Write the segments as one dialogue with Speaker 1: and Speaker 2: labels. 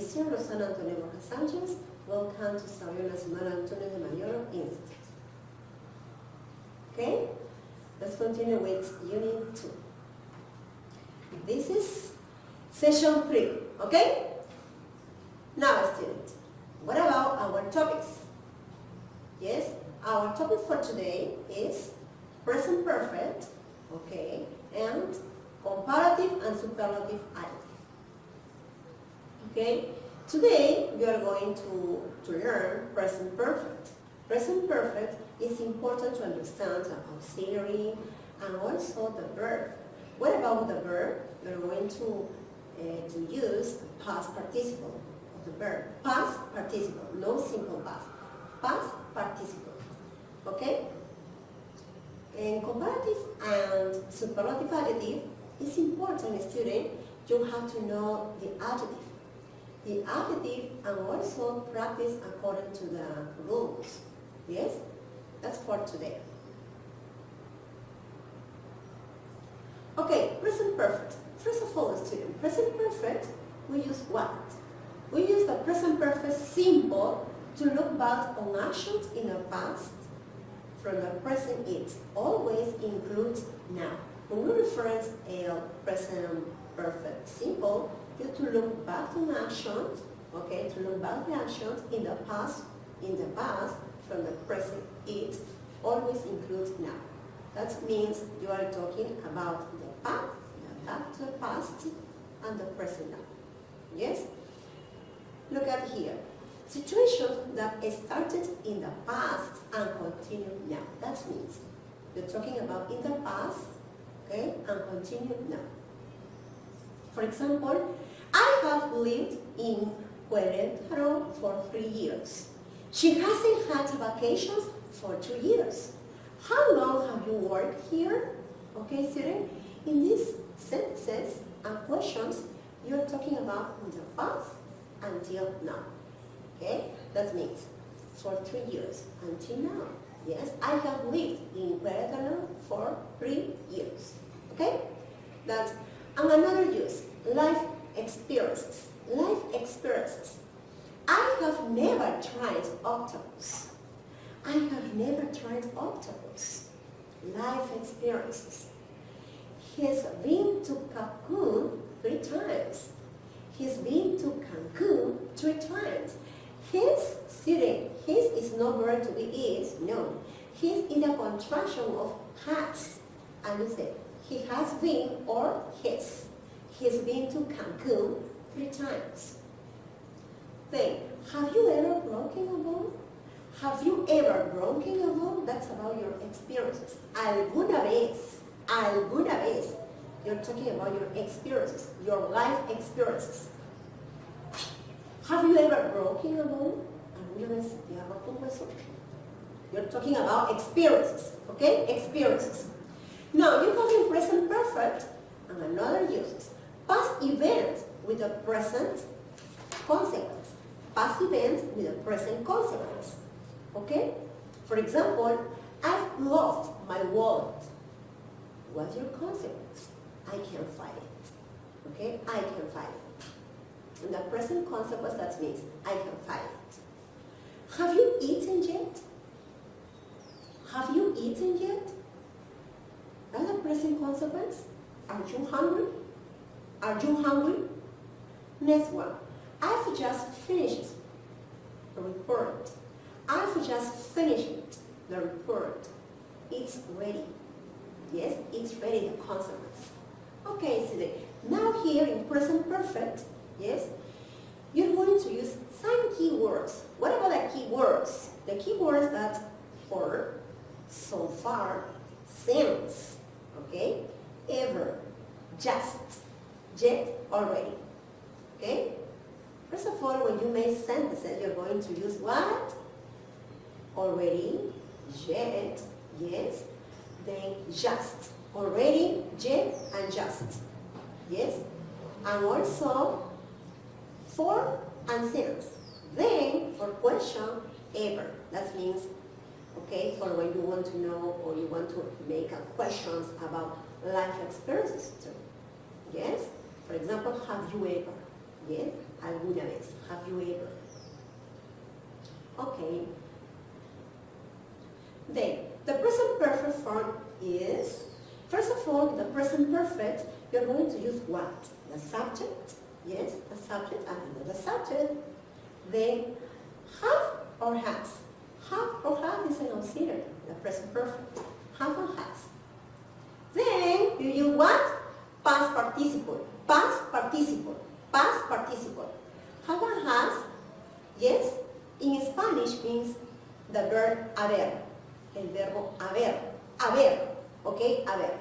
Speaker 1: Mr. Rosana Antonio Borja Sanchez. Welcome to Samuel Nacional Antonio de Mayor Institute. Okay, let's continue with Unit 2. This is Session 3, okay? Now, students, what about our topics? Yes, our topic for today is present perfect, okay, and comparative and superlative adjective. Okay, today we are going to learn present perfect. Present perfect is important to understand the auxiliary and also the verb. What about the verb? We are going to use the past participle of the verb. Past participle, no simple past. Past participle. Okay? In comparative and superlative adjective, it's important, student, you have to know the adjective. The adjective and also practice according to the rules. Yes? That's for today. Okay, present perfect. First of all, student, present perfect, we use what? We use the present perfect symbol to look back on actions in the past from the present. It always includes now. When we reference a present perfect symbol, you have to look back on actions, okay, to look back the actions in the past from the present. It always includes now. That means you are talking about the past, the back to the past, and the present now. Yes? Look at here. Situations that started in the past and continue now. That means you're talking about in the past, okay, and continue now. For example, I have lived in Querétaro for 3 years. She hasn't had vacations for 2 years. How long have you worked here? Okay, student, in these sentences and questions, you're talking about in the past until now. Okay, that means for 3 years until now. Yes, I have lived in Querétaro for 3 years. Okay, that's and another use, life experiences. Life experiences. I have never tried octopus. I have never tried octopus. Life experiences. He's been to Cancun 3 times. He's been to Cancun 3 times. His student, his is not verb to be is, no. He's in the contraction of has. And you say, he has been or his. He's been to Cancun 3 times. Then, have you ever broken a bone? Have you ever broken a bone? That's about your experiences. Alguna vez. Alguna vez. You're talking about your experiences, your life experiences. Have you ever broken a bone? ¿Alguna vez te has roto un hueso? You're talking about experiences, okay? Experiences. Now, you have in present perfect and another uses. Past events with a present consequence. Past events with a present consequence. Okay? For example, I've lost my wallet. What's your consequence? I can't find it. Okay? I can find it. In the present consequence, that means I can find it. Have you eaten yet? Have you eaten yet? That's the present consequence. Are you hungry? Are you hungry? Next one. I've just finished the report. I've just finished the report. It's ready. Yes, it's ready, the consequence. Okay, so now here in present perfect, yes, you're going to use some keywords. What about the keywords? The keywords that for, so far, since, okay, ever, just, yet, already. Okay? First of all, when you make sentences, you're going to use what? Already, yet, yes, then just. Already, yet, and just. Yes? And also, for and since. Then, for question, ever. That means, okay, for when you want to know or you want to make questions about life experiences too. Yes? For example, have you ever? Yes, alguna vez. Have you ever? Okay. Then, the present perfect form is, first of all, the present perfect, you're going to use what? The subject, yes, the subject, and the subject. Then, have or has. Have or has is an auxiliary, the present perfect. Have or has. Then, you use what? Past participle. Past participle. Past participle. Have or has, yes, in Spanish means the verb haber. El verbo haber. Haber. Okay? Haber.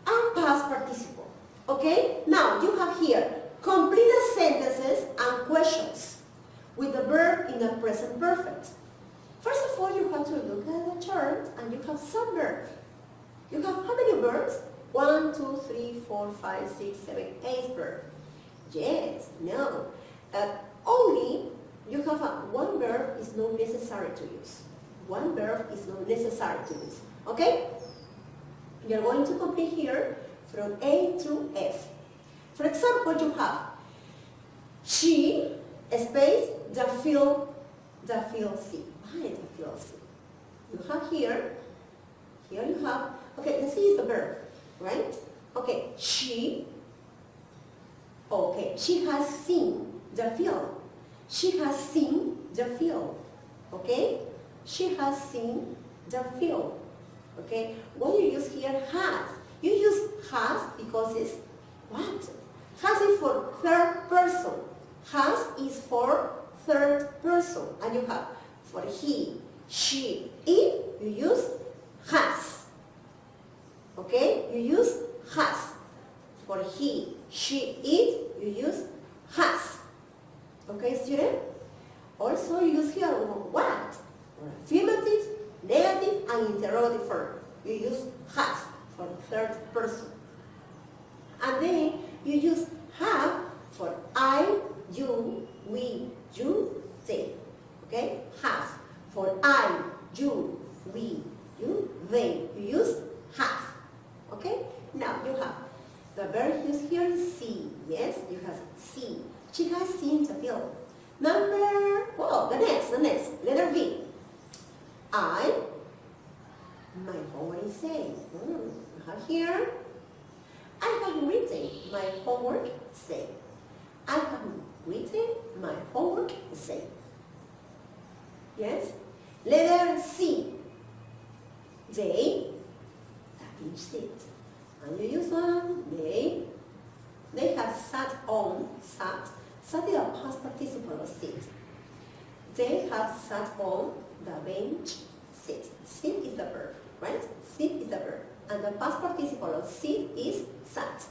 Speaker 1: And past participle. Okay? Now, you have here completed sentences and questions with the verb in the present perfect. First of all, you have to look at the chart and you have some verbs. You have how many verbs? 1, 2, 3, 4, 5, 6, 7, 8 verbs. Yes, no. Only you have one verb is not necessary to use. One verb is not necessary to use. Okay? You're going to complete here from A to F. For example, you have she, space, the field C. Why the field C? You have here you have, okay, the C is the verb, right? Okay, she has seen the field. She has seen the field, okay? She has seen the field, okay? What you use here, has. You use has because it's what? Has is for third person. Has is for third person. And you have for he, she, it, you use has. Okay? You use has. For he, she, it, you use has. Okay, student? Also, you use here what? Affirmative, negative, and interrogative form. You use has for third person. And then you use have for I, you, we, you, they. Okay? Have for I, you, we, you, they. You use have. Okay? Now you have the verb used here is see. Yes, you have see. She has seen the field. The next, letter B. My homework is saying. You have here, I have written my homework say. I have written my homework say. Yes? Letter C. They, that means sit. And you use one, they have sat on, sat. Sat is a past participle of sit. They have sat on the bench, sit. Sit is the verb, right? Sit is the verb. And the past participle of sit is sat.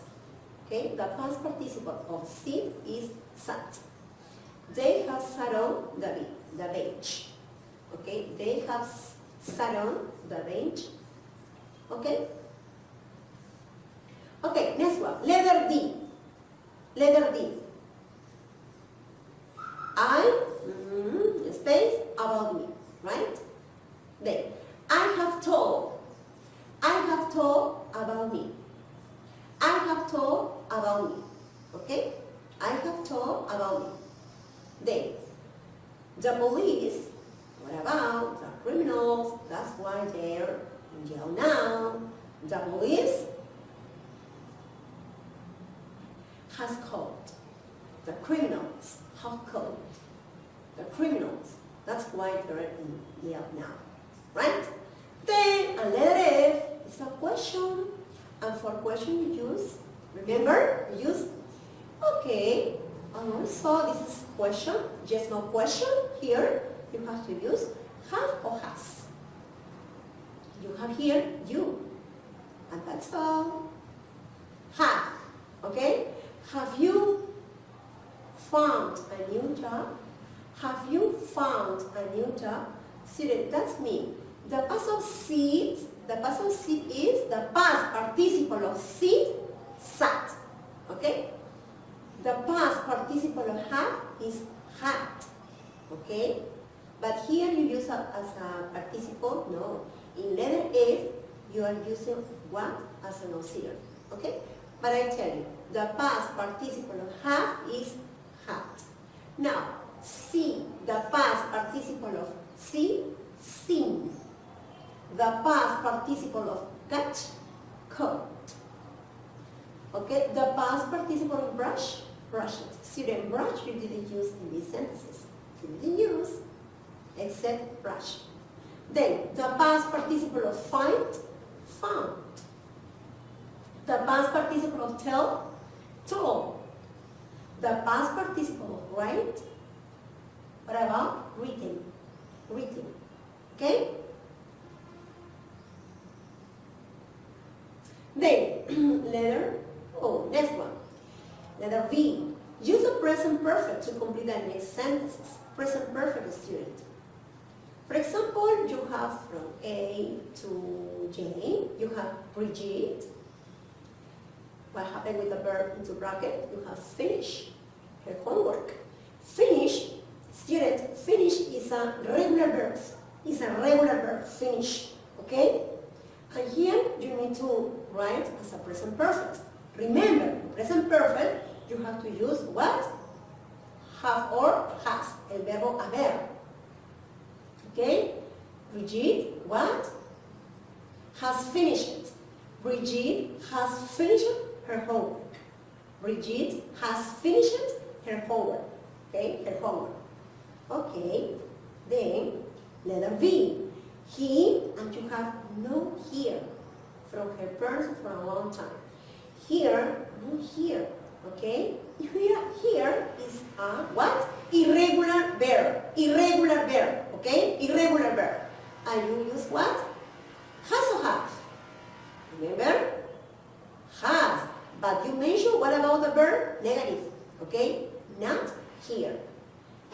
Speaker 1: Okay, the past participle of sit is sat. They have sat on the bench. Okay, they have sat on the bench. Okay? Okay, next one. Letter D. Letter D. Space, about me, right? Then, I have told about me. I have told about me. Okay? I have told about me. Then, the police, what about the criminals? That's why they're in jail now. The police has caught the criminals. Have caught the criminals. That's why they're in jail now. Right? Then, a letter F is a question. And for question you use, remember, you use, okay. And also, this is question, yes, no question. Here, you have to use have or has. You have here, you. And that's all. Have, okay? Have you found a new job? Have you found a new job? See, that's me. The past of sit, is the past participle of sit, sat. Okay? The past participle of have is had. Okay? But here you use as a participle, no. In letter F, you are using what as an auxiliary. Okay? But I tell you, the past participle of have is Now, see, the past participle of see, seen. The past participle of catch, caught. Okay, the past participle of brush, brushes. Student, brush you didn't use in these sentences. You didn't use, except brush. Then, the past participle of find, found. The past participle of tell, told. The past participle of write, what about written? Written. Okay? Then, next one. Letter V. Use the present perfect to complete the next sentences. Present perfect, student. For example, you have from A to J, you have Brigitte. What happened with the verb into bracket? You have finish her homework. Finish, student, finish is a regular verb. It's a regular verb, finish, okay? And here you need to write as a present perfect. Remember, present perfect, you have to use what? Have or has, el verbo haber. Okay? Brigitte, what? Has finished it. Brigitte has finished her homework. Brigitte has finished her homework. Okay, her homework. Okay, then letter V. He, and you have no here from her parents for a long time. Here, no here. Okay? Here is a what? Irregular verb. Irregular verb. Okay? Irregular verb. And you use what? Has or have. Remember? Has. But you mentioned what about the verb? Negative. Okay? Not here.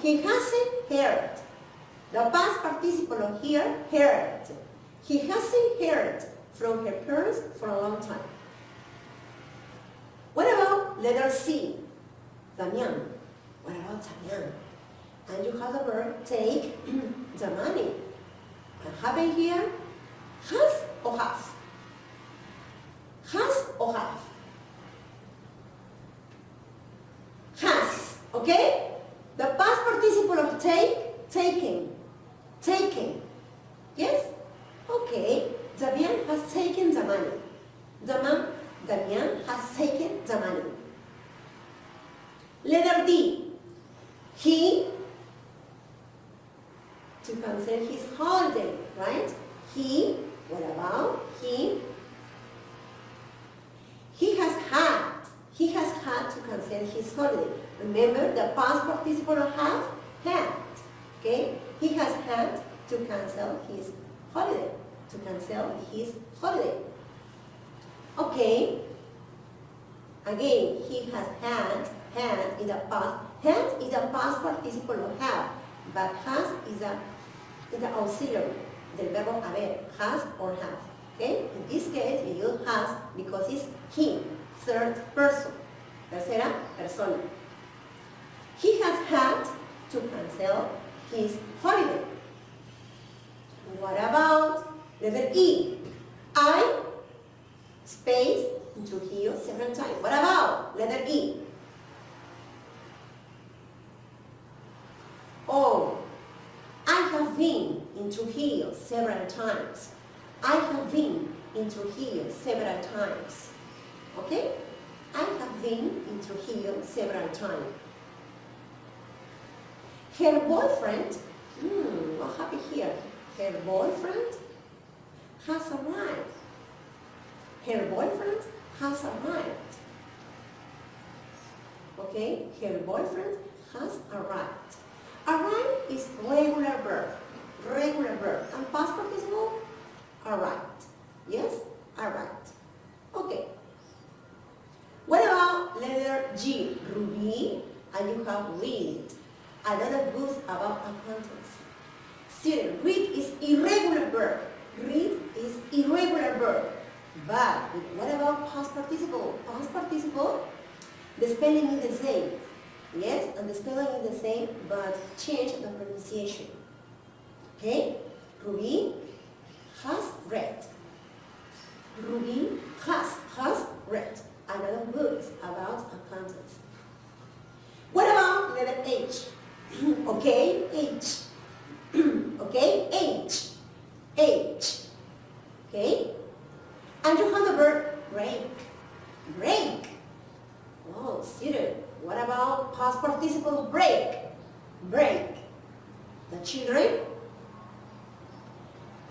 Speaker 1: He hasn't heard. The past participle of here, heard. He hasn't heard from her parents for a long time. What about letter C? Damian. What about Damian? And you have the verb take the money. What happened here? Has or have? Has or have? Has. Okay? The past participle of take, taken. Taken. Yes? Okay. Damian has taken the money. Damian has taken the money. Letter D. He, to cancel his holiday, right? He, what about he? He has had to cancel his holiday. Remember the past participle of have, had. Okay? He has had to cancel his holiday. To cancel his holiday. Okay. Again, he has had in the past. Had is the past participle of have, but has is the auxiliary, the verbo haber, has or have. Okay? In this case, we use has because it's he, third person, tercera persona. He has had to cancel his holiday. What about letter E? I, space, into here several times. What about letter E? Oh, I have been into here several times. I have been into here several times. Okay? I have been into here several times. Her boyfriend, what happened here? Her boyfriend has arrived. Her boyfriend has arrived. Okay? Her boyfriend has arrived. Arrive is regular verb. Regular verb. And past participle? Arrived. Yes? Arrived. Okay. What about letter G? Ruby, and you have read. A lot of books about accountancy. Student, read is irregular verb. Read is irregular verb. But what about past participle? Past participle, the spelling is the same. Yes, and the spelling is the same, but change the pronunciation. Okay? Ruby has read. Ruby has read a lot of books about accountants. What about letter H. Okay, H. Okay, H. H. Okay? And you have the verb break. Break. Oh, student, what about past participle of break? Break. The children?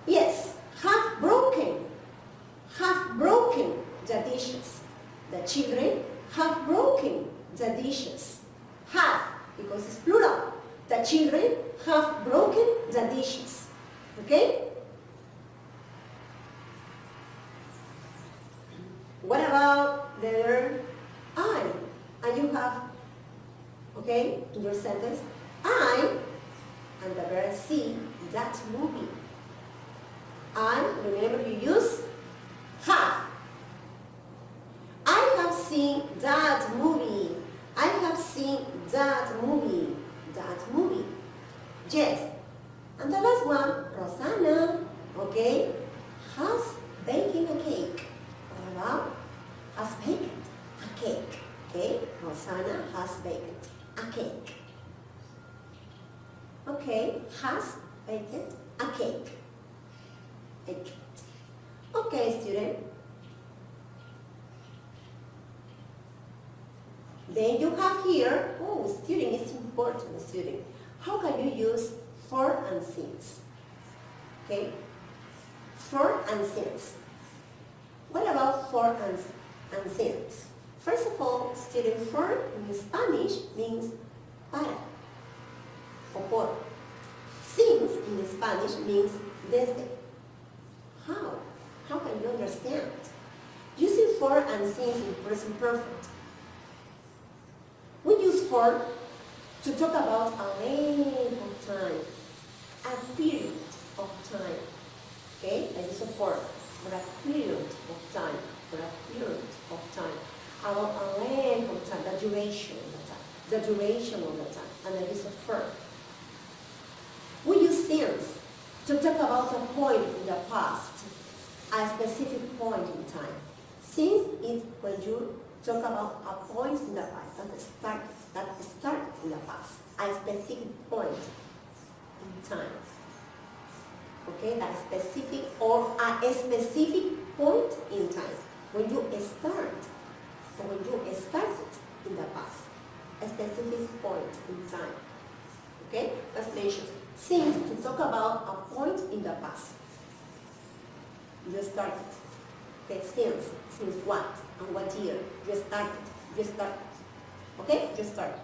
Speaker 1: Yes, have broken. Have broken the dishes. The children have broken the dishes. Have, because it's plural. The children have broken the dishes. Okay? What about the verb I? And you have, okay, in your sentence, I, and the verb see that movie. I, remember you use have. I have seen that movie. I have seen that movie. That movie. Yes. And the last one, Rosanna, okay, has baking a cake. What about? Has baked a cake. Okay, Rosanna has baked a cake. Okay, has baked a cake. Baked. Okay, student. Then you have here, oh, student, it's important, student. How can you use for and since? Okay, for and since. What about for and since? First of all, student, for in Spanish means para or por. Since in Spanish means desde. How? How can you understand? Using for and since in present perfect. We use for to talk about a length of time, a period of time. Okay, I use a for a period of time, for a period of time. About a length of time, the duration of the time, the duration of the time, and I use a for. We use since to talk about a point in the past, a specific point in time. Since is when you talk about a point in the past that started in the past, a specific point in time. Okay, that specific or a specific point in time. When you start, or when you started in the past, a specific point in time. Okay, let's mention since to talk about a point in the past. You started. Okay, since what and what year? You started. Okay, you started.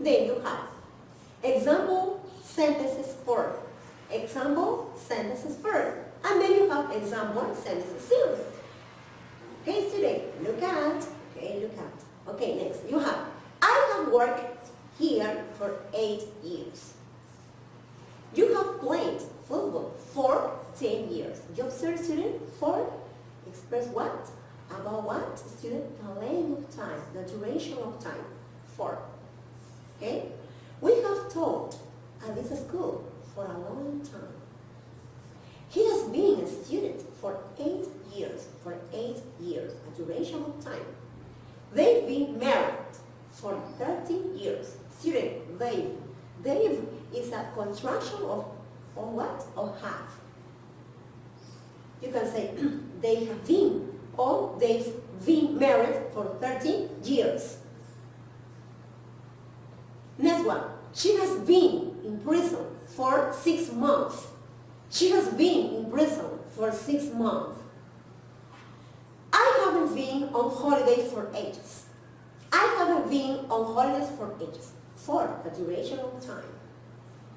Speaker 1: Then you have example sentences for. Example sentences for. And then you have example sentences since. Okay, student, look at. Okay, next you have, I have worked here for 8 years. You have played football for 10 years. You observe, student, for express what? About what? Student, the length of time, the duration of time. For. Okay? We have taught at this school for a long time. He has been a student for 8 years. For 8 years, a duration of time. They've been married for 13 years. Student, they've is a contraction of what? Of have. You can say they have been or they've been married for 13 years. Next one. She has been in prison for 6 months. She has been in prison for 6 months. I haven't been on holiday for ages. I haven't been on holidays for ages. For the duration of time.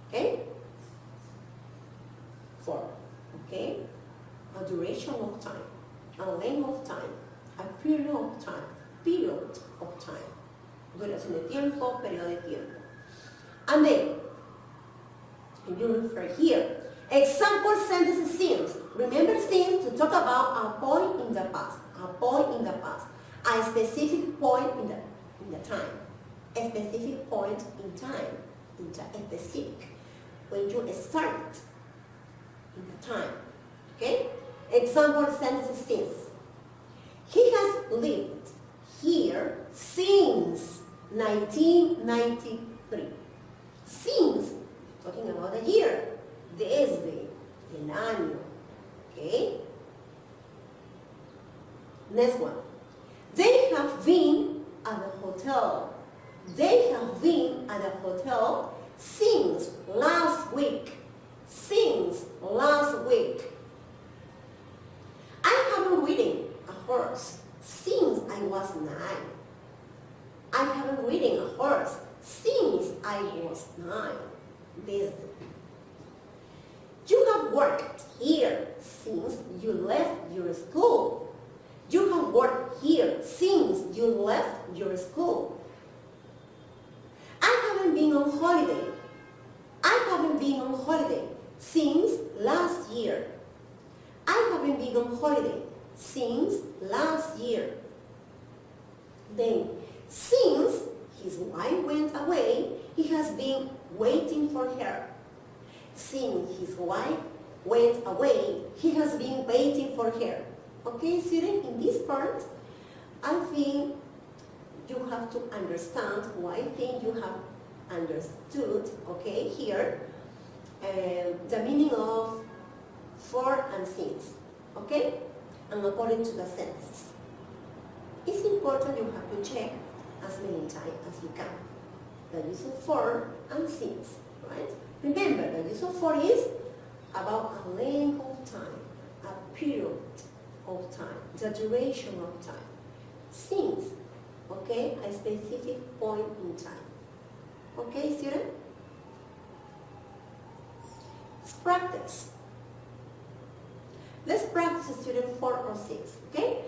Speaker 1: Okay? For. Okay? A duration of time. A length of time. A period of time. Period of time. Duración de tiempo, periodo de tiempo. And then, you refer here. Example sentences since. Remember since to talk about a point in the past. A point in the past. A specific point in the time. A specific point in time. A specific. When you start in the time. Okay? Example sentences since. He has lived here since 1993. Since, talking about the year, desde, el año, okay? Next one. They have been at the hotel. They have been at the hotel since last week. Since last week. I haven't ridden a horse since I was 9. I haven't ridden a horse since I was 9. This. You have worked here since you left your school. You have worked here since you left your school. I haven't been on holiday. I haven't been on holiday since last year. I haven't been on holiday since last year. Then, since his wife went away, he has been waiting for her. Since his wife went away, he has been waiting for her. Okay, student, in this part, I think you have to understand, or I think you have understood, okay, here, the meaning of for and since, okay, and according to the sentences. It's important you have to check as many times as you can the use of for and since, right? Remember, the use of for is about a length of time, a period of time, the duration of time. Since, okay, a specific point in time. Okay, student? Let's practice. Let's practice, student, 4 or 6, okay?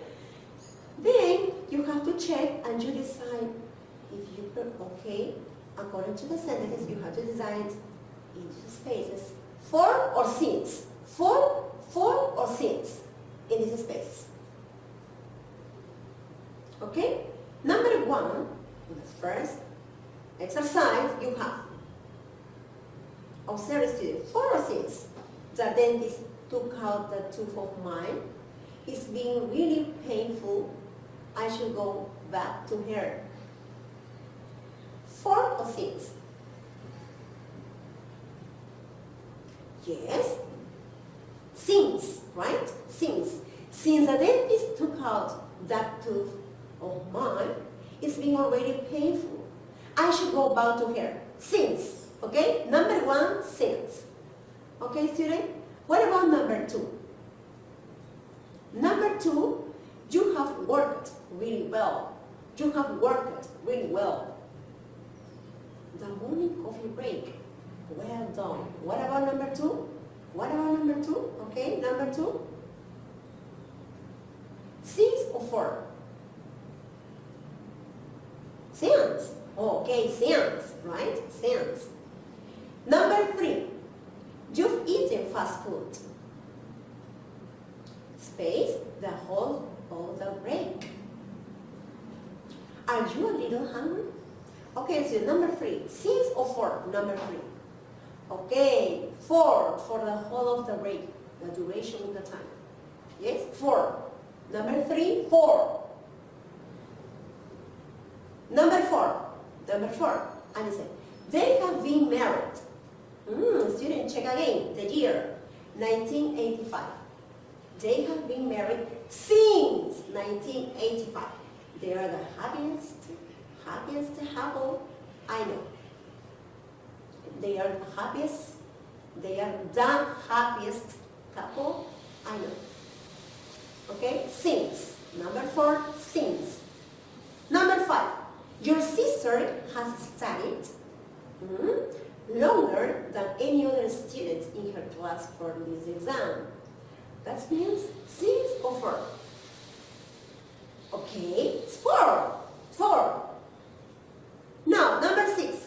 Speaker 1: Then you have to check and you decide if you put, okay, according to the sentences, you have to decide each spaces, for or since. For or since in these spaces. Okay? Number 1, the first exercise you have. Observe, student, for or since. The dentist took out the tooth of mine. It's been really painful. I should go back to her. For or since? Yes. Since, right? Since. Since the dentist took out that tooth of mine, it's been already painful. I should go back to her. Since. Okay? Number 1, since. Okay, student? What about number 2? Number 2, you have worked really well. You have worked really well. The morning coffee break. Well done. What about number 2? What about number 2? Okay, number 2. Since or for? Since. Okay, since, right? Since. Number 3. You've eaten fast food. Space, the whole of the break. Are you a little hungry? Okay, so number 3. Since or for? Number 3. Okay, for the whole of the break, the duration of the time. Yes, for. Number 3, for. Number 4. Number 4. And say, they have been married. Student, check again. The year, 1985. They have been married since 1985. They are the happiest couple I know. They are the happiest couple I know. Okay, since. Number 4, since. Number 5, your sister has studied longer than any other student in her class for this exam. That means since or for. Okay, it's for. Now, number 6.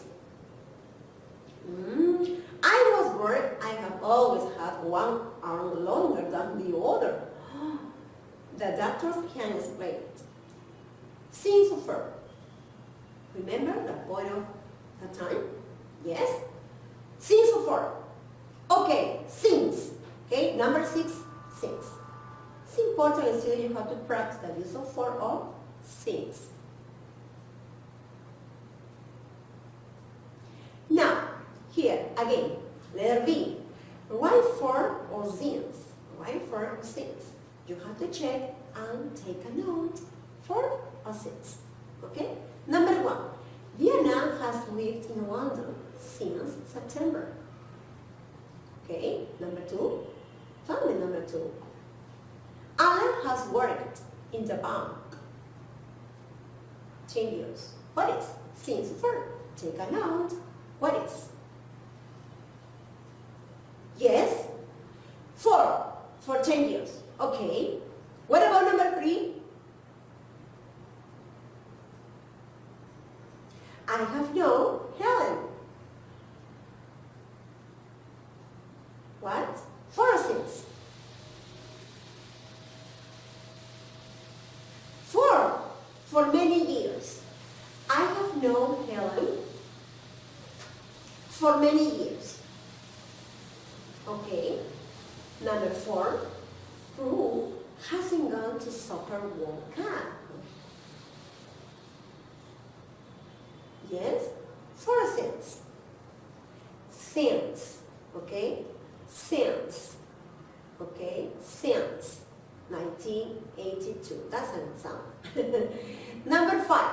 Speaker 1: I was born, I have always had one arm longer than the other. The doctors can explain it. Since or for. Remember the point of the time? Yes? Since or for. Okay, since. Okay, number 6, since. It's important, still you have to practice the use of for or since. Again, letter B. Why for or since? Why for or since? You have to check and take a note for or since. Okay? Number 1. Diana has lived in London since September. Okay? Number 2. Family number 2. Alan has worked in the bank 10 years. What is since for? Take a note. What is? Yes? For 10 years. Okay. What about number 3? I have known Helen. What? For since. For many years. I have known Helen for many years. Okay. Number 4. Who hasn't gone to soccer World Cup? Yes? For since. Since. Okay? Since. Okay? Since 1982. That's an example. Number 5.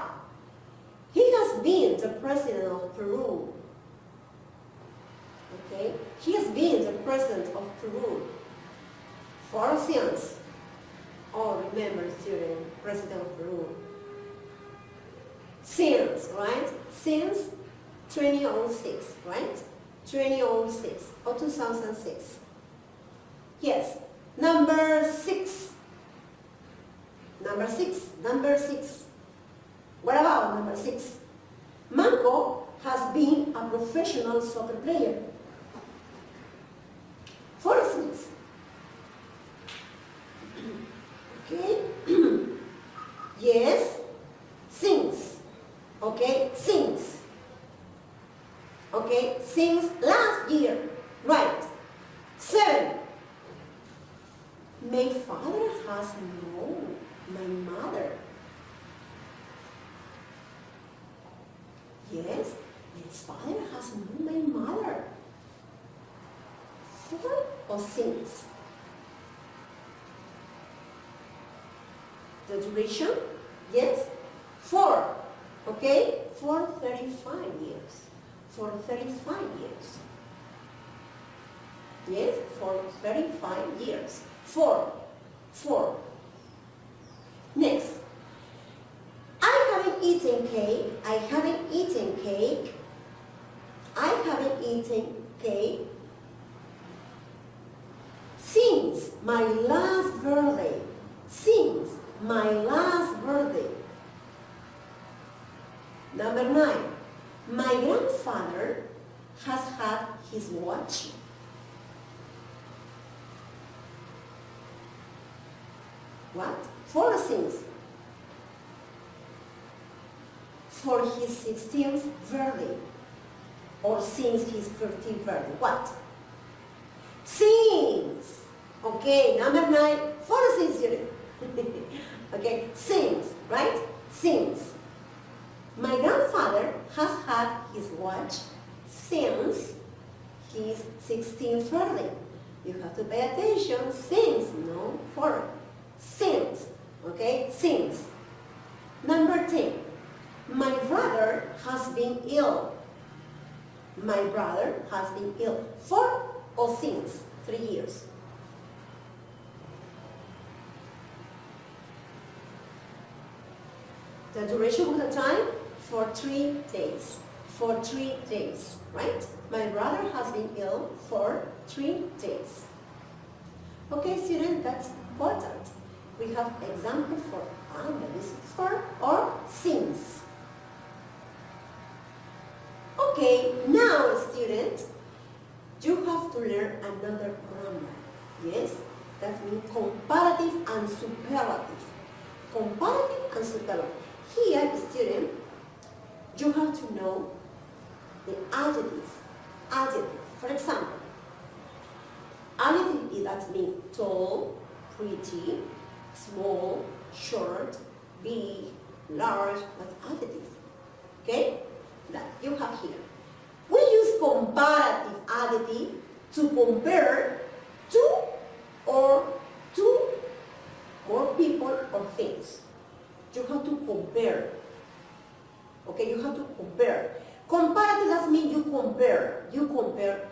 Speaker 1: He has been the president of Peru. Okay? He has been the president of Peru for since. Oh, remember, student, president of Peru. Since, right? Since 2006, right? 2006 or 2006. Yes. Number 6. Number 6. What about number 6? Marco has been a professional soccer player. For instance. Okay? Yes. Since. Okay? Since. Okay? Since last year. Right. 7. My father has known my mother. Yes, his father has known my mother. For or since? The duration? Yes, for. Okay, for 35 years. For 35 years. Yes, for 35 years. For. Next. I haven't eaten cake. I haven't eaten cake. I haven't eaten cake since my last birthday. Since my last birthday. Number 9. My grandfather has had his watch. What? For since. For his 16th birthday. Or since his 15th birthday. What? Since. Okay, number 9. For since, student. Okay, since, right? Since. My grandfather has had his watch since his 16th birthday. You have to pay attention. Since, no for. Since. Okay, since. Number 10. My brother has been ill. My brother has been ill. For or since? 3 years. The duration of the time? For 3 days. For 3 days, right? My brother has been ill for 3 days. Okay, student, that's important. We have example for and that is for or since. Okay, now student, you have to learn another grammar. Yes, that means comparative and superlative. Comparative and superlative. Here, student, you have to know the adjective. Adjective. For example, adjective that means tall, pretty, small, short, big, large, that's adjective. Okay? That you have here. We use comparative compare two or more people or things. You have to compare. Okay, you have to compare. Comparative doesn't mean you compare. You compare,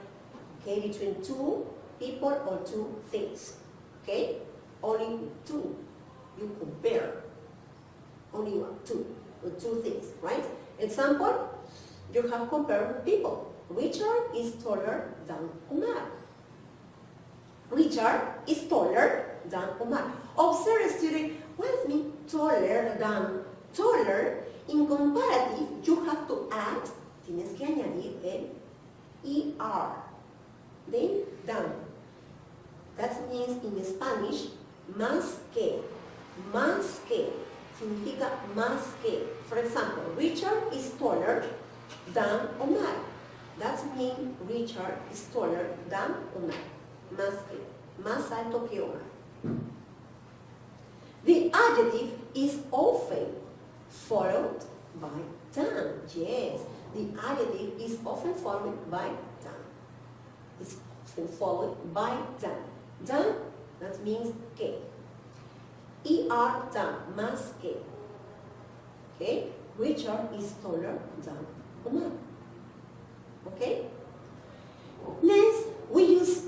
Speaker 1: okay, between two people or two things. Okay? Only two. You compare. Only one, two, with two things, right? Example, you have compared people. Richard is taller than Omar. Richard is taller than Omar. Observe, student, what does mean taller than? Taller, in comparative, you have to add, tienes que añadir el ER. Then, than. That means in Spanish, más que. Más que significa más que. For example, Richard is taller than Omar. That means Richard is taller than Omar. Más que. Más alto que Omar. The adjective is often followed by than. Yes, the adjective is often followed by than. It's often followed by than. Than, that means que. ER than, más que. Okay? Richard is taller than Omar. Okay? Next, we use,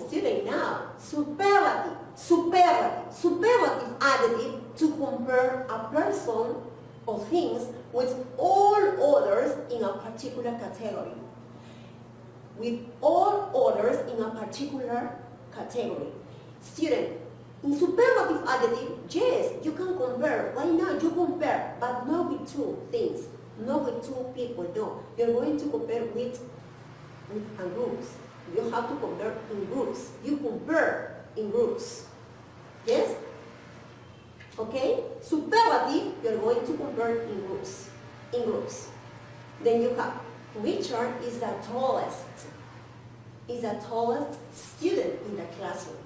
Speaker 1: student now, superlative. Superlative adjective to compare a person or things with all others in a particular category. With all others in a particular category. Student, in superlative adjective, yes, you can compare. Why not? You compare, but not with two things, not with two people. No, you're going to compare with groups. You have to compare in groups. You compare in groups. Yes? Okay? Superlative, you're going to compare in groups. In groups. Then you have Richard is the tallest. Is the tallest student in the classroom.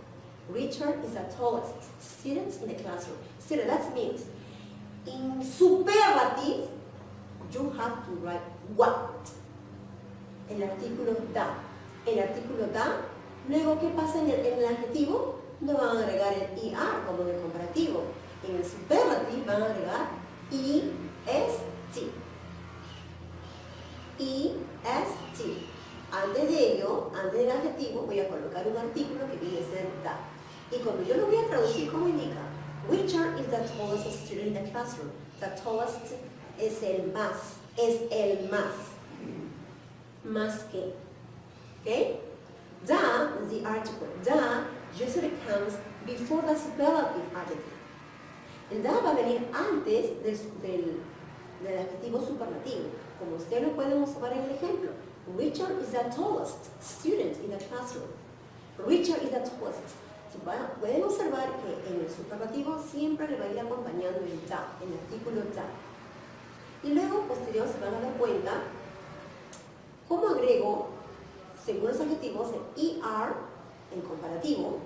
Speaker 1: Richard is the tallest student in the classroom. Student, that means in superlative, you have to write what. El artículo da. El artículo da. Luego, ¿qué pasa en el adjetivo? No van a agregar el ER como en el comparativo. En el superlative van a agregar EST. EST. Antes de ello, antes del adjetivo, voy a colocar un artículo que viene a ser da. Y cuando yo lo voy a traducir, como indica, Richard is the tallest student in the classroom. The tallest es el más. Es el más. Más que. Okay? Da is the article. Da usually comes before the superlative adjective. El da va a venir antes del adjetivo superlativo. Como ustedes lo pueden observar en el ejemplo. Richard is the tallest student in the classroom. Richard is the tallest. Pueden observar que en el superlativo siempre le va a ir acompañando el da, el artículo da. Y luego, posterior, se van a dar cuenta cómo agrego, según los adjetivos, el ER en comparativo,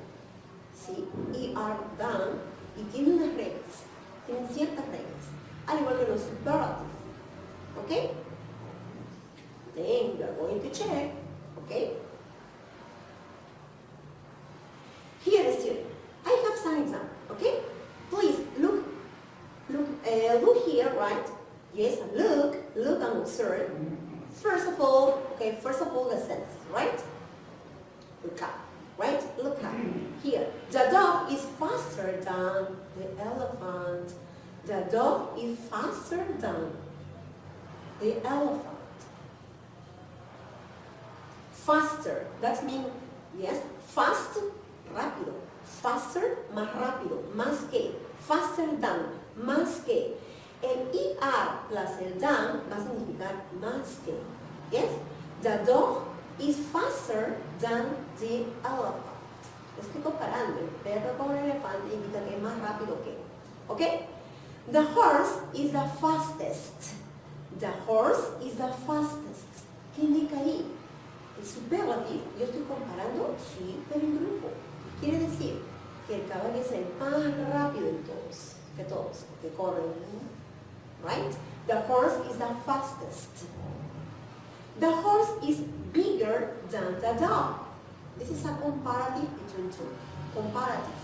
Speaker 1: ¿sí? ER than, y tiene unas reglas, tienen ciertas reglas, al igual que los superlativos. ¿Ok? Then we are going to check, okay? Here, student, I have some example, okay? Please look here, right? Yes, look and observe. First of all, the sentence, right? Look up, right? Look up. Here, the dog is faster than the elephant. The dog is faster than the elephant. Faster, that means, yes, fast, rápido. Faster, más rápido, más que. Faster than, más que. El ER plus el than va a significar más que. Yes? The dog is faster than the elephant. Estoy comparando el perro con el elefante, indica que es más rápido que. ¿Ok? The horse is the fastest. The horse is the fastest. ¿Qué indica ahí? El superlativo, yo estoy comparando, sí, pero en grupo. Quiere decir que el caballo es el más rápido de todos, que corren. Right? The horse is the fastest. The horse is bigger than the dog. This is a comparative between two. Comparative.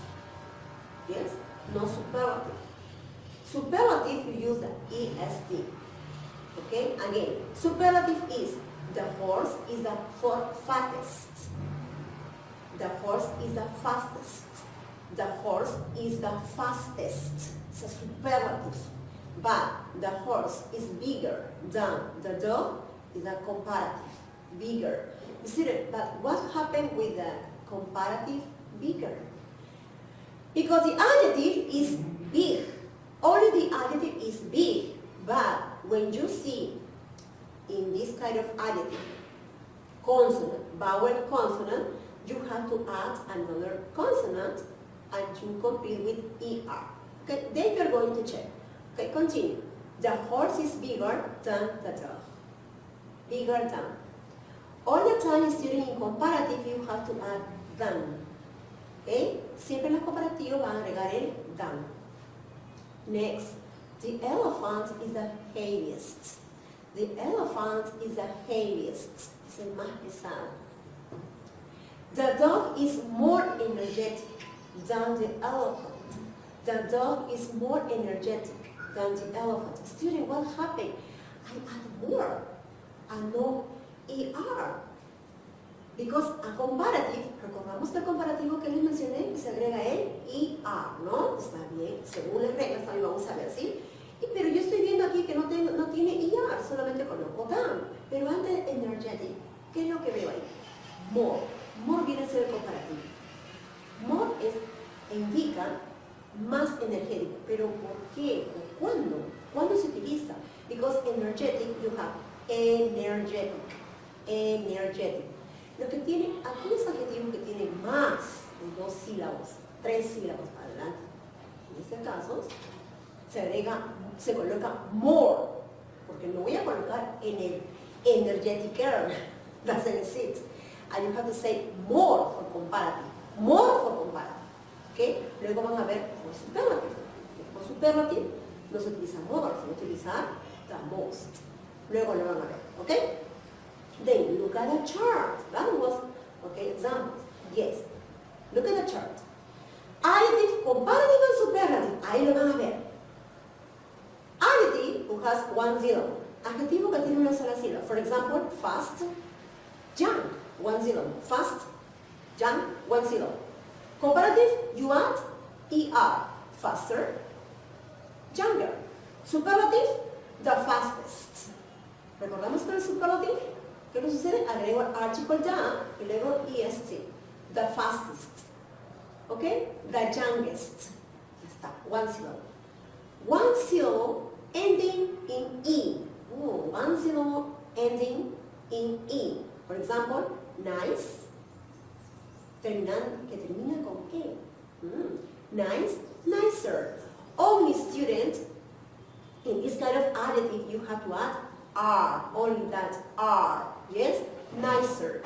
Speaker 1: Yes? No superlative. Superlative, you use the EST. Okay? Again, superlative is the horse is the fattest. The horse is the fastest. The horse is the fastest. It's a superlative. But the horse is bigger than the dog is a comparative. Bigger. You see that? But what happened with the comparative bigger? Because the adjective is big. Only the adjective is big. But when you see in this kind of adjective, consonant, vowel consonant, you have to add another consonant and you complete with ER. Okay, then you're going to check. Okay, continue. The horse is bigger than the dog. Bigger than. All the time, student, in comparative, you have to add than. Okay? Siempre en los comparativos van a agregar el than. Next, the elephant is the heaviest. The elephant is the heaviest. Es el más pesado. The dog is more energetic than the elephant. The dog is more energetic than the elephant. Student, what happened? I add more and no ER. Because a comparative, recordamos el comparativo que les mencioné, que se agrega el ER, ¿no? Está bien, según las reglas también vamos a ver, ¿sí? Pero yo estoy viendo aquí que no tiene ER, solamente coloco than. Pero antes energetic, ¿qué es lo que veo ahí? More. More viene a ser el comparativo. More indica más energético. ¿Pero por qué? ¿O cuándo? ¿Cuándo se utiliza? Because energetic, you have energetic. Energetic. Lo que tiene, aquellos adjetivos que tienen más de 2 sílabos, 3 sílabos para adelante. En este caso, se coloca more, porque no voy a colocar en el energeticer, doesn't exist. And you have to say more for comparative. More for comparative. ¿Okay? Luego van a ver por superlative. Por superlative no se utiliza more, se utiliza the most. Luego lo van a ver. ¿Ok? Then look at the chart. That was, okay, examples. Yes. Look at the chart. Adjective, comparative and superlative. Ahí lo van a ver. Adjective who has one syllable. Adjetivo que tiene una sola sílaba. For example, fast, young, one syllable. Fast, young, one syllable. Comparative, you add ER. Faster, younger. Superlative, the fastest. ¿Recordamos con el superlative? ¿Qué nos sucede? Agrego el article ya y luego EST. The fastest. ¿Ok? The youngest. Ya está. One syllable. One syllable ending in E. One syllable ending in E. For example, nice. Que termina con qué? Nice, nicer. Only student, in this kind of adjective, you have to add R. Only that R. Yes? Nicer.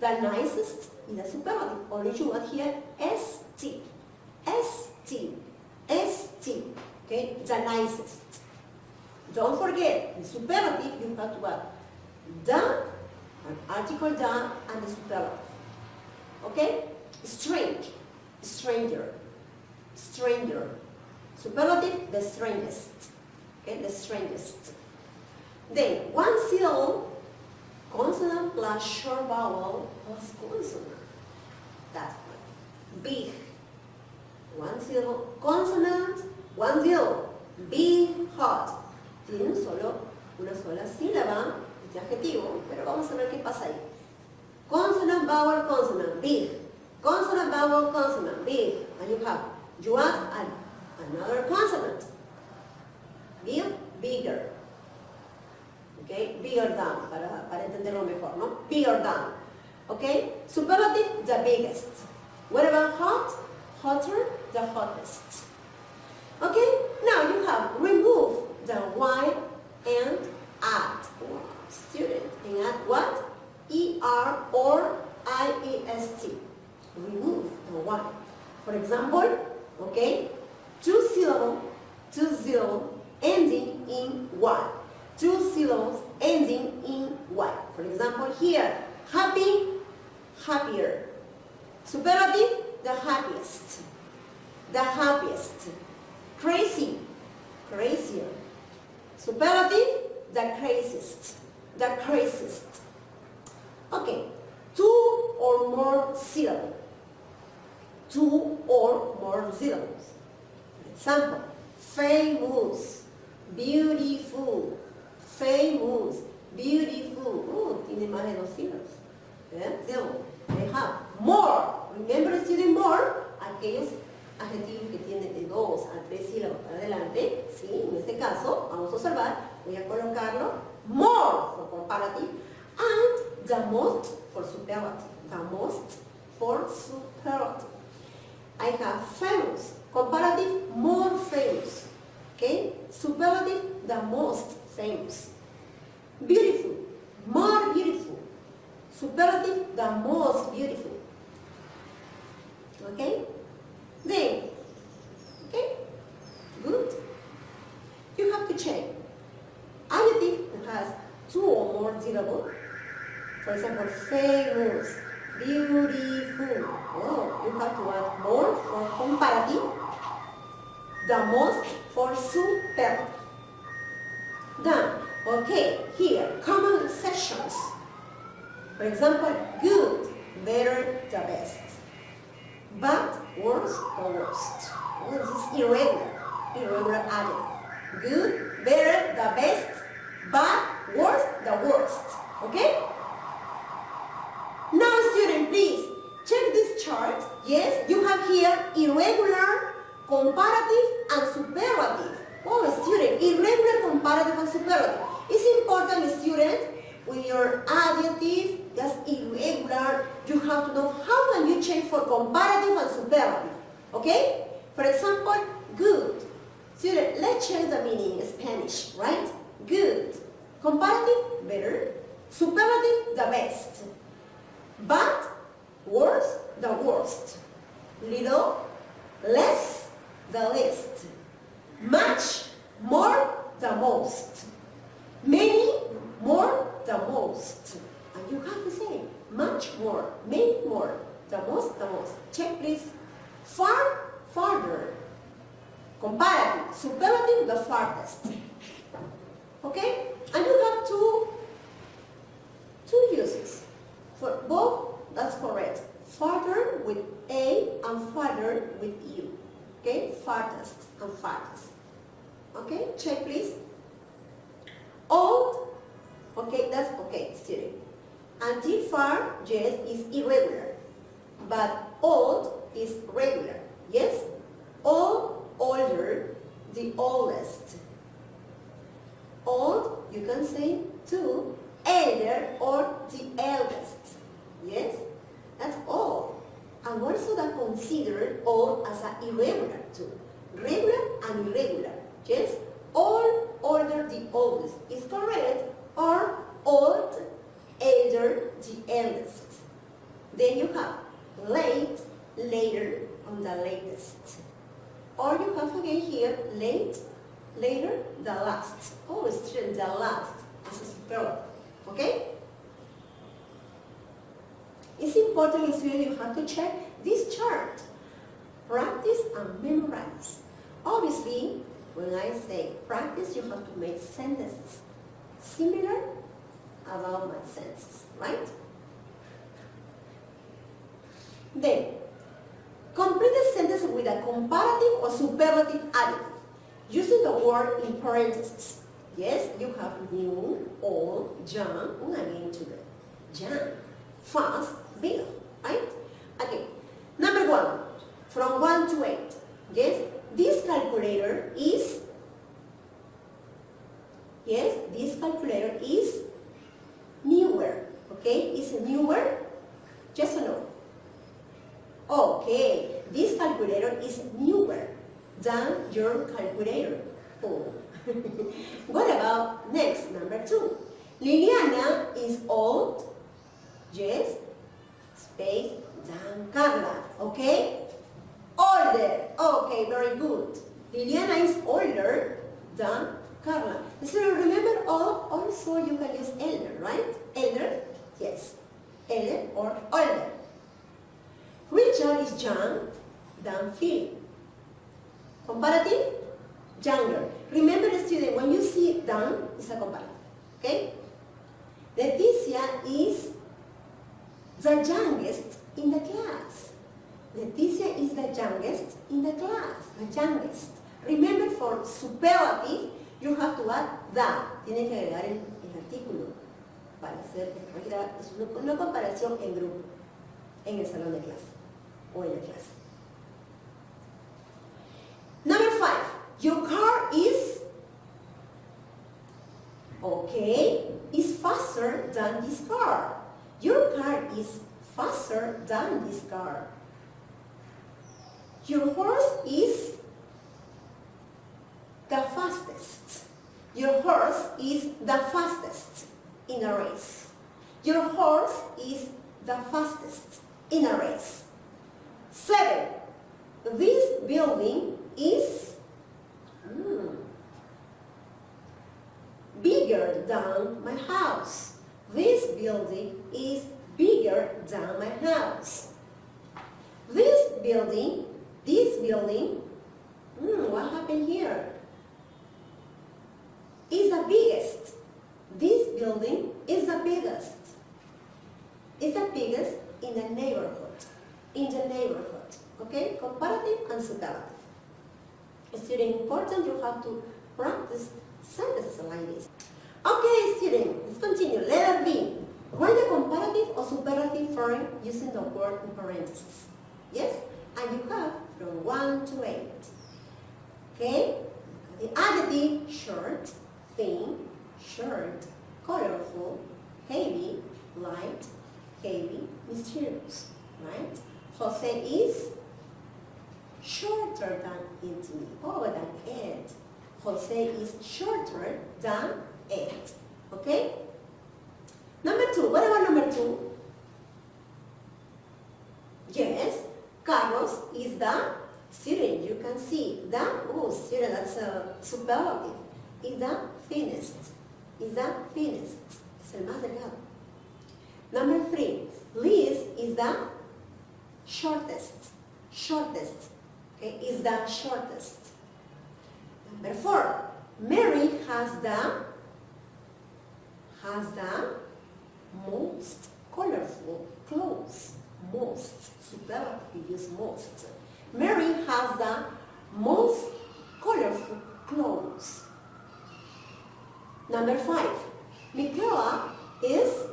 Speaker 1: The nicest is a superlative. Only you add here ST. ST. ST. Okay? The nicest. Don't forget, the superlative, you have to add the, an article the, and the superlative. Okay? Strange. Stranger. Stranger. Superlative, the strangest. Okay? The strangest. Then, one syllable, consonant plus short vowel plus consonant. That's one. Big. One syllable, consonant, one syllable. Big, hot. Tiene una sola sílaba de adjetivo, pero vamos a ver qué pasa ahí. Consonant, vowel, consonant, big. Consonant, vowel, consonant, big. And you add another consonant. Big, bigger. Okay, bigger than, para entenderlo mejor, ¿no? Bigger than. Okay, superlative, the biggest. What about hot? Hotter, the hottest. Okay, now you have remove the Y and add. Student, and add what? ER or IEST. Remove the Y. For example, okay, two syllable ending in Y. Two syllables ending in Y. For example, here, happy, happier. Superlative, the happiest. The happiest. Crazy, crazier. Superlative, the craziest. The craziest. Okay, 2 or more syllables. 2 or more syllables. For example, famous, beautiful, famous, beautiful. Oh, tiene más de 2 sílabos. They have more. Remember, student, more, aquellos adjetivos que tienen de 2 a 3 sílabos para adelante. Sí, en este caso, vamos a observar, voy a colocarlo more for comparative and the most for superlative. The most for superlative. I have famous, comparative, more famous. Okay? Superlative, the most famous. Beautiful, more beautiful. Superlative, the most beautiful. Okay? Then, okay? Good. You have to check. Adjective has 2 or more syllables. For example, famous, beautiful. Oh, you have to add more for comparative, the most for superlative. Done. Okay, here, common exceptions. For example, good, better, the best. But, worse or worst. Oh, this is irregular adjective. Good, better, the best, but, worse, the worst. Okay? Now, student, please, check this chart. Yes, you have here irregular, comparative, and superlative. Oh, student, irregular, comparative, and superlative. It's important, student, with your adjective, just irregular, you have to know how can you change for comparative and superlative. Okay? For example, good. Student, let's check the meaning in Spanish, right? Good. Comparative, better. Superlative, the best. But, worse, the worst. Little, less, the least. Much, more, the most. Many, more, the most. And you have to say, much more, many more, the most, the most. Check please. Far, farther. Comparative, superlative, the farthest. Okay? And you have two uses. For both, that's correct. Farther with A and farther with U. Okay? Farthest and farthest. Okay? Check please. Old, okay, that's okay, student. Until far, yes, is irregular. But old is regular. Yes? Old, older, the oldest. Old, you can say too, elder or the eldest. Yes? That's old. And also that considered old as an irregular too. Regular and irregular. Yes? Old, older, the oldest is correct, or old, elder, the eldest. Then you have late, later, on the latest. Or you have again here, late, later, the last. Oh, student, the last. This is superlative. Okay? It's important, student, you have to check this chart. Practice and memorize. Obviously, when I say practice, you have to make sentences similar about my sentences, right? Then, complete the sentence with a comparative or superlative adjective, using the word in parentheses. Yes, you have new, old, young, and again together. Young, fast, big, right? Okay, number 1, from 1 to 8. Yes, this calculator is, yes, this calculator is newer, okay? Is it newer? Yes or no? Okay, this calculator is newer than your calculator. Oh. What about next, number 2? Liliana is old, yes, space, than Carla, okay? Older, okay, very good. Liliana is older than Carla. So remember, also you can use elder, right? Elder, yes. elder or older. Richard is young than Philip. Comparative, younger. Remember, student, when you see than, it's a comparative. Okay? Leticia is the youngest in the class. Leticia is the youngest in the class. The youngest. Remember, for superlative, you have to add the. Tiene que agregar el artículo para hacer una comparación en grupo, en el salón de clase o en la clase. Number 5. Your car is, okay, is faster than this car. Your car is faster than this car. Your horse is the fastest. Your horse is the fastest in a race. Your horse is the fastest in a race. 7. This building is bigger than my house. This building is bigger than my house. This building, what happened here? Is the biggest. This building is the biggest. It's the biggest in the neighborhood. In the neighborhood. Okay? Comparative and superlative. It's very important, you have to practice sentences like this. Okay, student, let's continue. Letter B. Write the comparative or superlative form using the word in parentheses. Yes? And you have from 1 to 8. Okay? The adjective, short, thin, short, colorful, heavy, light, heavy, mysterious. Right? Jose is shorter than Italy, or than Ed. Jose is shorter than Ed. Okay? Number 2. What about number 2? Yes, Carlos is the student. You can see the, student, that's a superlative. Is the thinnest. Is the thinnest. Es el más delgado. Number 3. Liz is the shortest. Shortest. Okay, is the shortest. Number 4. Mary has the most colorful clothes. Most. Superlative, we use most. Mary has the most colorful clothes. Number 5. Michaela is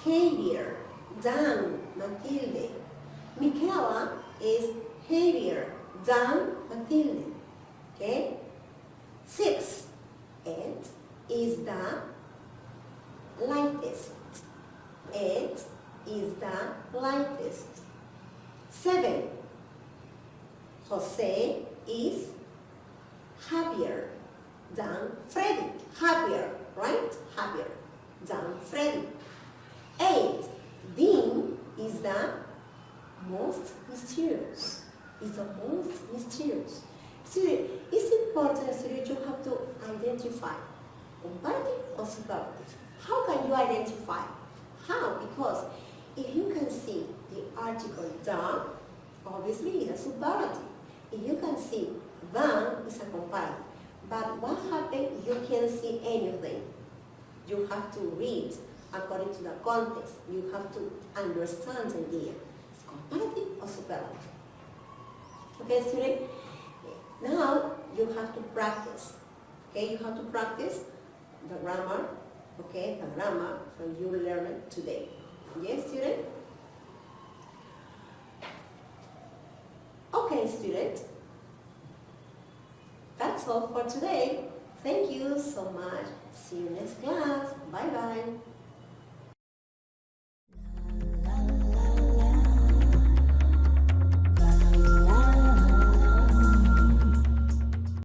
Speaker 1: heavier than Matilde. Michaela is heavier than Matilde. Okay? 6. Ed is the lightest. Ed is the lightest. 7. Jose is happier than Freddy. Happier, right? Happier than Freddy. 8. Dean is the most mysterious. Is the most mysterious. Student, it's important, student, you have to identify comparative or superlative. How can you identify? How? Because if you can see the article the, obviously it's a superlative. If you can see than, it's a comparative. But what happens if you can't see anything? You have to read according to the context. You have to understand the idea. It's comparative or superlative. Okay, student? Now you have to practice. Okay, you have to practice the grammar. Okay, the grammar from you learned today. Yes, student? Okay, student. That's all for today. Thank you so much. See you next class. Bye-bye.